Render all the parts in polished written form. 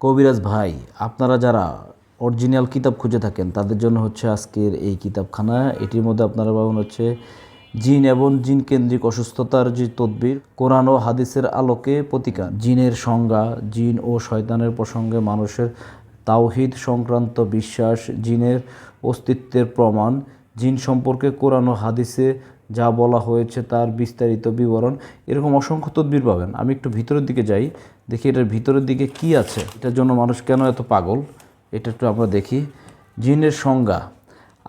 কবিরাজ ভাই, আপনারা যারা অরিজিনাল কিতাব খুঁজে থাকেন তাদের জন্য হচ্ছে আজকের এই কিতাবখানা। এটির মধ্যে আপনারা পাবেন হচ্ছে জিন এবং জিন কেন্দ্রিক অসুস্থতার যে তদবির, কোরআন ও হাদিসের আলোকে প্রতিকার, জিনের সংজ্ঞা, জিন ও শয়তানের প্রসঙ্গে মানুষের তাওহিদ সংক্রান্ত বিশ্বাস, জিনের অস্তিত্বের প্রমাণ, জিন সম্পর্কে কোরআন ও হাদিসে যা বলা হয়েছে তার বিস্তারিত বিবরণ, এরকম অসংখ্য তদবির পাবেন। আমি একটু ভিতরের দিকে যাই, দেখি এটার ভিতরের দিকে কি আছে, এটার জন্য মানুষ কেন এত পাগল, এটা একটু আমরা দেখি। জিনের সংজ্ঞা।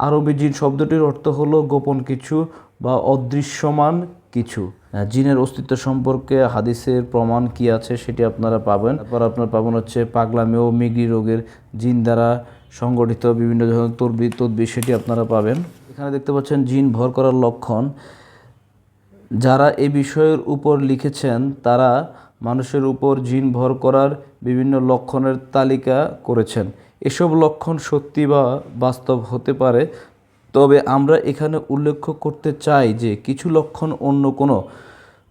আরবি জিন শব্দটির অর্থ হলো গোপন কিছু বা অদৃশ্যমান কিছু। জিনের অস্তিত্ব সম্পর্কে হাদিসের প্রমাণ কি আছে সেটি আপনারা পাবেন। তারপর আপনারা পাবেন হচ্ছে পাগলামি ও মিগরি রোগের জিন দ্বারা সংগঠিত বিভিন্ন ধরনের তদবির সেটি আপনারা পাবেন। এখানে দেখতে পাচ্ছেন জিন ভর করার লক্ষণ। যারা এই বিষয়ের উপর লিখেছেন তারা মানুষের উপর জিন ভর করার বিভিন্ন লক্ষণের তালিকা করেছেন। এসব লক্ষণ সত্যি বা বাস্তব হতে পারে, তবে আমরা এখানে উল্লেখ করতে চাই যে কিছু লক্ষণ অন্য কোনো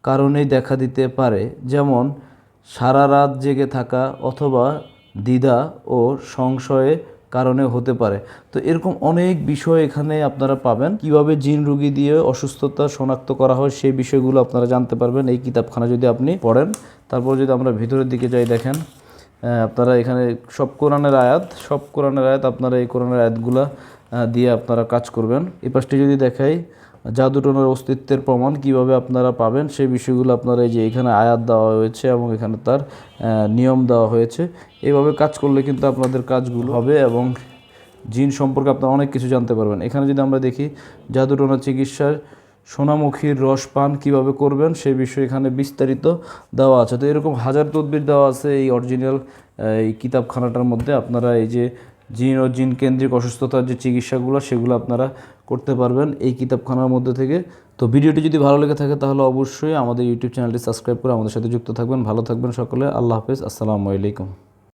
কারণেই দেখা দিতে পারে, যেমন সারা রাত জেগে থাকা অথবা দ্বিধা ও সংশয়ে কারণে হতে পারে। তো এরকম অনেক বিষয় এখানে আপনারা পাবেন। কিভাবে জিন রোগী দিয়ে অসুস্থতা শনাক্ত করা হয় সেই বিষয়গুলো আপনারা জানতে পারবেন এই কিতাবখানা যদি আপনি পড়েন। তারপর যদি আমরা ভিতরের দিকে যাই, দেখেন আপনারা এখানে সব কোরআনের আয়াত আপনারা এই কোরআনের আয়াতগুলা দিয়ে আপনারা কাজ করবেন। এই পাশটি যদি দেখাই, জাদুটনার অস্তিত্বের প্রমাণ কিভাবে আপনারা পাবেন সেই বিষয়গুলো আপনারা এই যে এখানে আয়াত দেওয়া হয়েছে এবং এখানে তার নিয়ম দেওয়া হয়েছে। এইভাবে কাজ করলে কিন্তু আপনাদের কাজগুলো হবে এবং জিন সম্পর্কে আপনারা অনেক কিছু জানতে পারবেন। এখানে যদি আমরা দেখি জাদুটনা চিকিৎসার সোনামুখীর রস পান কীভাবে করবেন সেই বিষয়ে এখানে বিস্তারিত দেওয়া আছে। তো এরকম হাজার তদবির দেওয়া আছে এই অরিজিনাল এই কিতাবখানাটার মধ্যে। আপনারা এই যে জিন ও জিন কেন্দ্রিক অসুস্থতার যে চিকিৎসাগুলো সেগুলো আপনারা করতে পারবেন এই কিতাবখানার মধ্যে থেকে। তো ভিডিওটি যদি ভালো লেগে থাকে তাহলে অবশ্যই আমাদের ইউটিউব চ্যানেলটি সাবস্ক্রাইব করে আমাদের সাথে যুক্ত থাকবেন। ভালো থাকবেন সকলে। আল্লাহ হাফেজ। আসসালামু আলাইকুম।